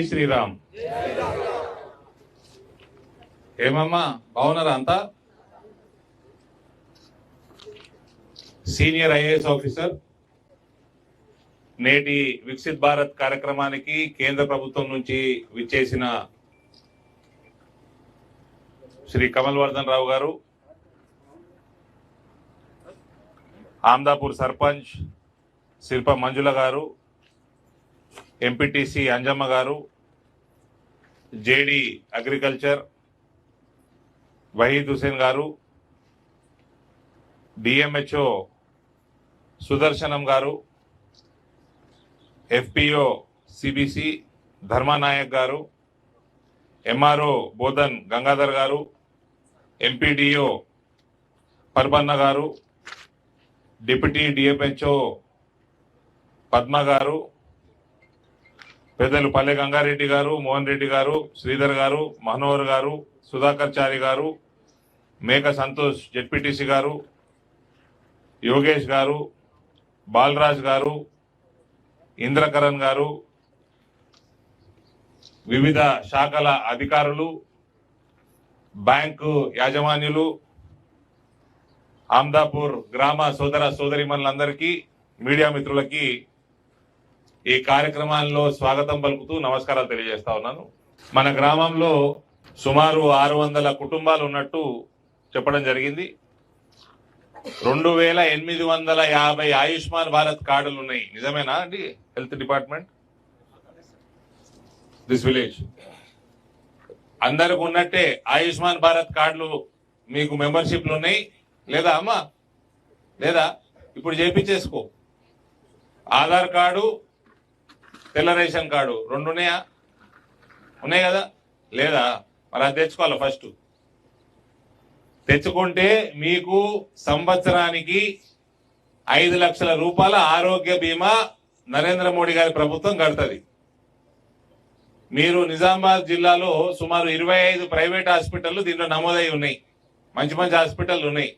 శ్రీరామ్. ఏమమ్మా బాగున్నారా అంతా? సీనియర్ ఐఏఎస్ ఆఫీసర్ నేటి వికసిత్ భారత్ కార్యక్రమానికి కేంద్ర ప్రభుత్వం నుంచి విచ్చేసిన శ్రీ కమల్ వర్ధన్ రావు గారు, ఆమ్దాపూర్ సర్పంచ్ శిల్ప మంజుల గారు, ఎంపీటీసీ అంజమ్మ గారు, జేడి అగ్రికల్చర్ వహీద్ హుసేన్ గారు, డిఎంహెచ్ఓ సుదర్శనం గారు, ఎఫ్పిఓ సిబిసి ధర్మానాయక్ గారు, ఎంఆర్ఓ బోధన్ గంగాధర్ గారు, ఎంపీడీఓ పర్బన్న గారు, డిప్యూటీ డిఎంహెచ్ఓ పద్మ గారు, పెద్దలు పల్లె గంగారెడ్డి గారు, మోహన్ రెడ్డి గారు, శ్రీధర్ గారు, మనోహర్ గారు, సుధాకర్ చారి గారు, మేక సంతోష్ జెడ్పీటీసీ గారు, యోగేష్ గారు, బాలరాజ్ గారు, ఇంద్రకరణ్ గారు, వివిధ శాఖల అధికారులు, బ్యాంకు యాజమాన్యులు, ఆమ్దాపూర్ గ్రామ సోదర సోదరిమణులందరికీ, మీడియా మిత్రులకి ఈ కార్యక్రమాల్లో స్వాగతం పలుకుతూ నమస్కారాలు తెలియజేస్తా ఉన్నాను. మన గ్రామంలో సుమారు 600 కుటుంబాలు ఉన్నట్టు చెప్పడం జరిగింది. 2850 ఆయుష్మాన్ భారత్ కార్డులు ఉన్నాయి. నిజమేనా అండి? హెల్త్ డిపార్ట్మెంట్ దిస్ విలేజ్ అందరికి ఉన్నట్టే ఆయుష్మాన్ భారత్ కార్డులు మీకు మెంబర్షిప్లు ఉన్నాయి లేదా అమ్మా? లేదా? ఇప్పుడు చేపించేసుకో. ఆధార్ కార్డు, తెల్ల రేషన్ కార్డు 2 ఉన్నాయా? ఉన్నాయి కదా? లేదా? మరి అది తెచ్చుకోవాలి. ఫస్ట్ తెచ్చుకుంటే మీకు సంవత్సరానికి 5 లక్షల రూపాయల ఆరోగ్య బీమా నరేంద్ర మోడీ గారి ప్రభుత్వం కడుతుంది. మీరు నిజామాబాద్ జిల్లాలో సుమారు 25 ప్రైవేట్ హాస్పిటళ్లు దీంట్లో నమోదై ఉన్నాయి. మంచి మంచి హాస్పిటల్ ఉన్నాయి.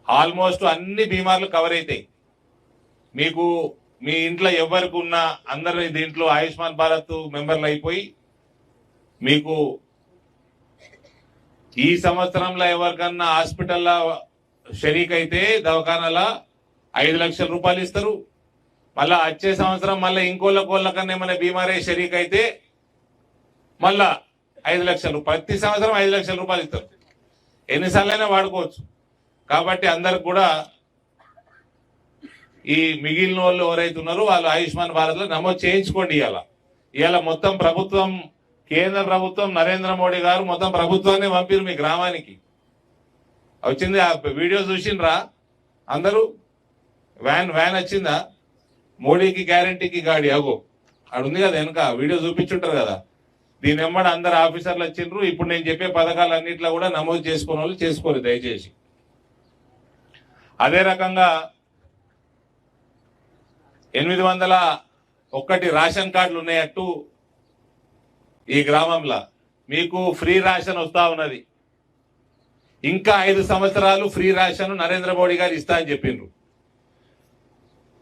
ఆల్మోస్ట్ అన్ని బీమార్లు కవర్ అవుతాయి. మీకు మీ ఇంట్లో ఎవరికి ఉన్నా అందరూ దీంట్లో ఆయుష్మాన్ భారత్ మెంబర్లు అయిపోయి మీకు ఈ సంవత్సరంలో ఎవరికన్నా హాస్పిటల్లో షరీక్ అయితే దవాఖానాలో 5 లక్షల రూపాయలు ఇస్తారు. మళ్ళా వచ్చే సంవత్సరం మళ్ళీ ఇంకోళ్ళకన్నా ఏమైనా బీమారే షరీక్ అయితే మళ్ళా 5 లక్షలు, ప్రతి సంవత్సరం 5 లక్షల రూపాయలు ఇస్తారు. ఎన్నిసార్లైనా వాడుకోవచ్చు. కాబట్టి అందరికి కూడా ఈ మిగిలిన వాళ్ళు ఎవరైతే ఉన్నారో వాళ్ళు ఆయుష్మాన్ భారత్ లో నమోదు చేయించుకోండి. ఇవాళ మొత్తం ప్రభుత్వం, కేంద్ర ప్రభుత్వం, నరేంద్ర మోడీ గారు మొత్తం ప్రభుత్వాన్ని పంపిరు మీ గ్రామానికి. వచ్చింది ఆ వీడియో చూసిండ్రా అందరూ? వ్యాన్ వచ్చిందా? మోడీకి గ్యారంటీకి గాడి అగో అక్కడ ఉంది కదా వెనక, వీడియో చూపించుంటారు కదా. దీని వెంబడి అందరు ఆఫీసర్లు వచ్చిండ్రు. ఇప్పుడు నేను చెప్పే పథకాలన్నింటిలో కూడా నమోదు చేసుకునే వాళ్ళు చేసుకోరు దయచేసి. అదే రకంగా 801 రేషన్ కార్డులు ఉన్నాయట్టు ఈ గ్రామంలో మీకు ఫ్రీ రేషన్ వస్తా ఉన్నది. ఇంకా 5 సంవత్సరాలు ఫ్రీ రేషన్ నరేంద్ర మోడీ గారు ఇస్తా అని చెప్పిండ్రు.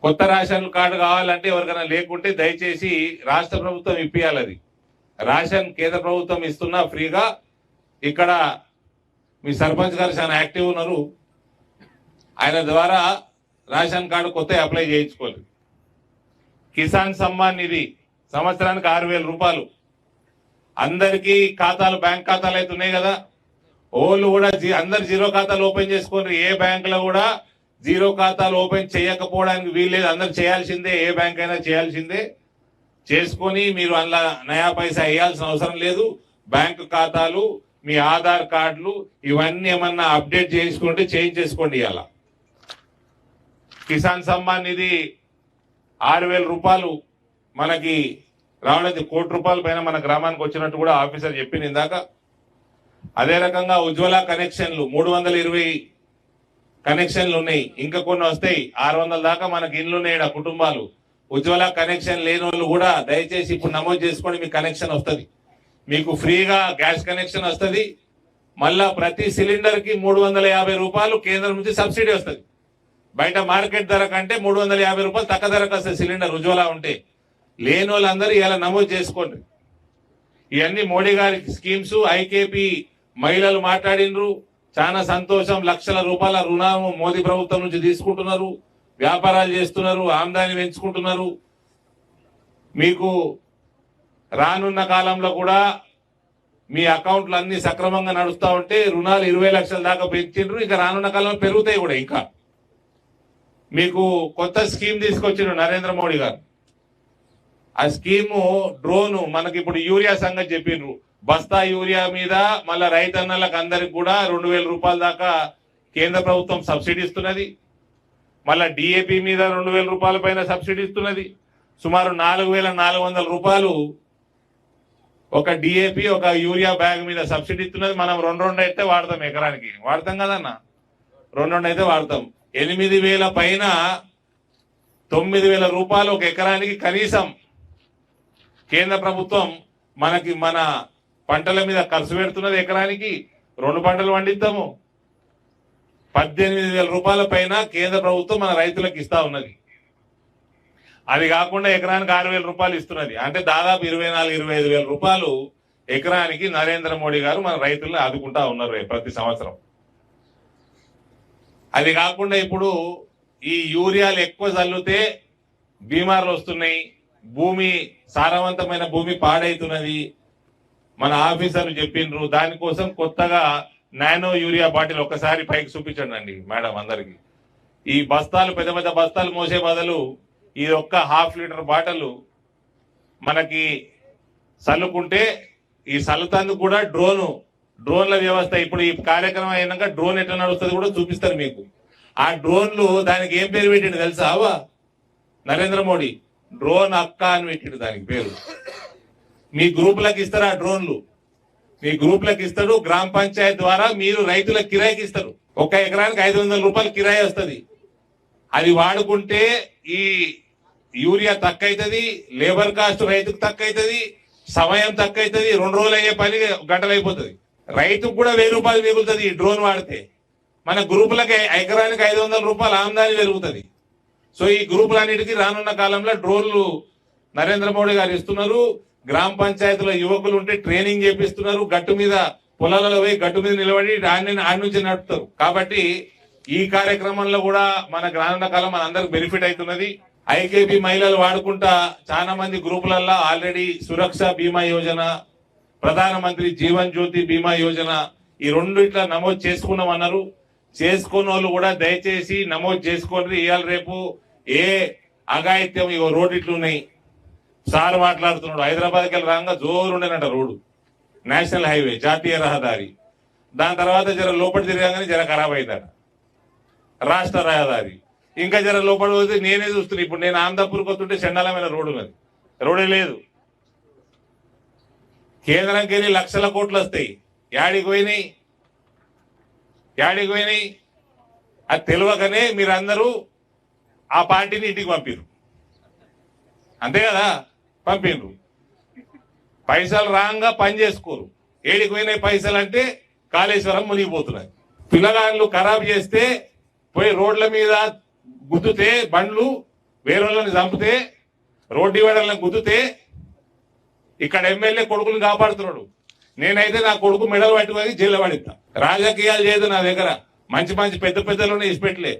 కొత్త రేషన్ కార్డు కావాలంటే ఎవరికైనా లేకుంటే దయచేసి రాష్ట్ర ప్రభుత్వం ఇప్పియాలి. అది రేషన్ కేంద్ర ప్రభుత్వం ఇస్తున్నా ఫ్రీగా. ఇక్కడ మీ సర్పంచ్ గారు చాలా యాక్టివ్ ఉన్నారు. ఆయన ద్వారా రేషన్ కార్డు కొత్త అప్లై చేయించుకోవాలి. కిసాన్ సమ్మాన్ నిధి సంవత్సరానికి 6,000 రూపాయలు అందరికీ ఖాతాలు, బ్యాంక్ ఖాతాలు అయితే ఉన్నాయి కదా. ఓళ్ళు కూడా అందరు జీరో ఖాతాలు ఓపెన్ చేసుకొని, ఏ బ్యాంక్ లో కూడా జీరో ఖాతాలు ఓపెన్ చేయకపోవడానికి వీల్లేదు. అందరు చేయాల్సిందే, ఏ బ్యాంక్ అయినా చేయాల్సిందే. చేసుకొని మీరు అందులో నయా పైసా వేయాల్సిన అవసరం లేదు. బ్యాంకు ఖాతాలు, మీ ఆధార్ కార్డులు ఇవన్నీ ఏమన్నా అప్డేట్ చేసుకుంటే చేయించేసుకోండి. ఇవాళ కిసాన్ సమ్మాన్ నిధి 6,000 రూపాయలు మనకి రావడం, 1 కోటి రూపాయల పైన మన గ్రామానికి వచ్చినట్టు కూడా ఆఫీసర్ చెప్పింది ఇందాక. అదే రకంగా ఉజ్వల కనెక్షన్లు 320 కనెక్షన్లు ఉన్నాయి. ఇంకా కొన్ని వస్తాయి. 600 దాకా మనకి ఇండ్లు ఉన్నాయి కుటుంబాలు. ఉజ్వల కనెక్షన్ లేని వాళ్ళు కూడా దయచేసి ఇప్పుడు నమోదు చేసుకోండి. మీకు కనెక్షన్ వస్తుంది. మీకు ఫ్రీగా గ్యాస్ కనెక్షన్ వస్తుంది. మళ్ళా ప్రతి సిలిండర్ కి 350 రూపాయలు కేంద్రం నుంచి సబ్సిడీ వస్తుంది. బయట మార్కెట్ ధర కంటే 350 రూపాయలు తక్కువ ధరకు వస్తుంది సిలిండర్ ఉజ్వల ఉంటే. లేని వాళ్ళందరూ ఇలా నమోదు చేసుకోండి. ఇవన్నీ మోడీ గారి స్కీమ్స్. ఐకేపీ మహిళలు మాట్లాడినరు, చాలా సంతోషం. లక్షల రూపాయల రుణం మోదీ ప్రభుత్వం నుంచి తీసుకుంటున్నారు, వ్యాపారాలు చేస్తున్నారు, ఆమ్దాని పెంచుకుంటున్నారు. మీకు రానున్న కాలంలో కూడా మీ అకౌంట్లు అన్ని సక్రమంగా నడుస్తూ ఉంటే రుణాలు 20 లక్షల దాకా పెంచిండ్రు. ఇంకా రానున్న కాలంలో పెరుగుతాయి కూడా. ఇంకా మీకు కొత్త స్కీమ్ తీసుకొచ్చిండ్రు నరేంద్ర మోడీ గారు. ఆ స్కీము డ్రోన్. మనకి ఇప్పుడు యూరియా సంగతి చెప్పిండ్రు. బస్తా యూరియా మీద మళ్ళా రైతన్నలకు అందరికి కూడా 2000 రూపాయల దాకా కేంద్ర ప్రభుత్వం సబ్సిడీ ఇస్తున్నది. మళ్ళా డిఏపి మీద 2000 రూపాయల పైన సబ్సిడీ ఇస్తున్నది. సుమారు 4400 రూపాయలు ఒక డిఏపి ఒక యూరియా బ్యాగ్ మీద సబ్సిడీ ఇస్తున్నది. మనం 2 అయితే వాడతాం, ఎకరానికి వాడతాం కదన్న. 2 అయితే వాడతాం. 8000 పైన 9000 రూపాయలు ఒక ఎకరానికి కనీసం కేంద్ర ప్రభుత్వం మనకి మన పంటల మీద ఖర్చు పెడుతున్నది. ఎకరానికి 2 పంటలు పండిస్తాము. 18,000 రూపాయల పైన కేంద్ర ప్రభుత్వం మన రైతులకు ఇస్తా ఉన్నది. అది కాకుండా ఎకరానికి 6,000 రూపాయలు ఇస్తున్నది. అంటే దాదాపు 24,000-25,000 రూపాయలు ఎకరానికి నరేంద్ర మోడీ గారు మన రైతులను ఆదుకుంటా ఉన్నారు ప్రతి సంవత్సరం. అది కాకుండా ఇప్పుడు ఈ యూరియాలు ఎక్కువ చల్లితే బీమార్లు వస్తున్నాయి, భూమి సారవంతమైన భూమి పాడైతున్నది. మన ఆఫీసర్లు చెప్పిండ్రు. దానికోసం కొత్తగా నానో యూరియా బాటిల్ ఒక్కసారి పైకి చూపించండి అండి మేడం అందరికి. ఈ బస్తాలు పెద్ద పెద్ద బస్తాలు మోసే బదులు ఇది ఒక్క 1/2 లీటర్ బాటలు మనకి చల్లుకుంటే ఈ చల్లుతందుకు కూడా డ్రోన్ల వ్యవస్థ. ఇప్పుడు ఈ కార్యక్రమం అయినాక డ్రోన్ ఎట్లా నడుస్తుంది కూడా చూపిస్తారు మీకు. ఆ డ్రోన్లు దానికి ఏం పేరు పెట్టిండు తెలుసా? నరేంద్ర మోడీ డ్రోన్ అక్క అని పెట్టిండు దానికి పేరు. మీ గ్రూపులకు ఇస్తారు ఆ డ్రోన్లు. మీ గ్రూపులకు ఇస్తాడు. గ్రామ పంచాయతీ ద్వారా మీరు రైతుల కిరాయికి ఇస్తారు. ఒక ఎకరానికి 500 రూపాయలు కిరాయి వస్తుంది. అది వాడుకుంటే ఈ యూరియా తక్కువ అవుతుంది, లేబర్ కాస్ట్ రైతుకు తక్కువ అవుతుంది, సమయం తక్కువ అవుతుంది. 2 రోజులు అయ్యే పని గంటలు అయిపోతుంది. రైతుకు కూడా 1000 రూపాయలు మిగులుతుంది ఈ డ్రోన్ వాడితే. మన గ్రూపులకి ఎకరానికి 500 రూపాయలు ఆమ్దాని పెరుగుతుంది. సో ఈ గ్రూపులన్నిటికీ రానున్న కాలంలో డ్రోన్లు నరేంద్ర మోడీ గారు ఇస్తున్నారు. గ్రామ పంచాయతీల యువకులు ఉంటే ట్రైనింగ్ చేపిస్తున్నారు. గట్టు మీద పొలాలలో పోయి గట్టు మీద నిలబడి ఆడి నుంచి నడుపుతారు. కాబట్టి ఈ కార్యక్రమంలో కూడా మన రానున్న కాలం మన అందరికి బెనిఫిట్ అవుతున్నది. ఐకేపీ మహిళలు వాడుకుంటా చాలా మంది గ్రూపులలో ఆల్రెడీ సురక్ష బీమా యోజన, ప్రధానమంత్రి జీవన్ జ్యోతి బీమా యోజన ఈ 2 ఇట్లా నమోదు చేసుకున్నామన్నారు. చేసుకున్న వాళ్ళు కూడా దయచేసి నమోదు చేసుకోండి. ఇవాళ రేపు ఏ అఘాయిత్యం ఇగో రోడ్డు ఇట్లున్నాయి. సార్ మాట్లాడుతున్నాడు, హైదరాబాద్కి వెళ్ళి రాగా జోరు ఉండేనంట రోడ్డు, నేషనల్ హైవే, జాతీయ రహదారి. దాని తర్వాత జర లోపలి తిరగానే జర ఖరాబ్ అయిందట, రాష్ట్ర రహదారి. ఇంకా జర లోపలి పోతే నేనే చూస్తున్నా. ఇప్పుడు నేను ఆంధ్రపూర్కి వస్తుంటే చండాలమైన రోడ్డు ఉన్నది, రోడే లేదు. కేంద్రంకి వెళ్ళి లక్షల కోట్లు వస్తాయి. యాడికి పోయినాయి? అది తెలియకనే మీరందరూ ఆ పార్టీని ఇంటికి పంపిరు. అంతే కదా, పంపిండ్రు. పైసలు రాంగా పని చేసుకోరు. ఏడికి పోయినాయి పైసలు అంటే కాళేశ్వరం మునిగిపోతున్నాయి. పిల్లగాళ్ళు ఖరాబ్ చేస్తే పోయి రోడ్ల మీద గుద్దుతే, బండ్లు వేరే చంపితే, రోడ్డు ఇవ్వడాలను గుద్దుతే ఇక్కడ ఎమ్మెల్యే కొడుకుని కాపాడుతున్నాడు. నేనైతే నా కొడుకు మెడలు పట్టుకొని జైల్లో పడిస్తా. రాజకీయాలు చేయదు నా దగ్గర. మంచి మంచి పెద్ద పెద్దలు ఇచ్చిపెట్టలే.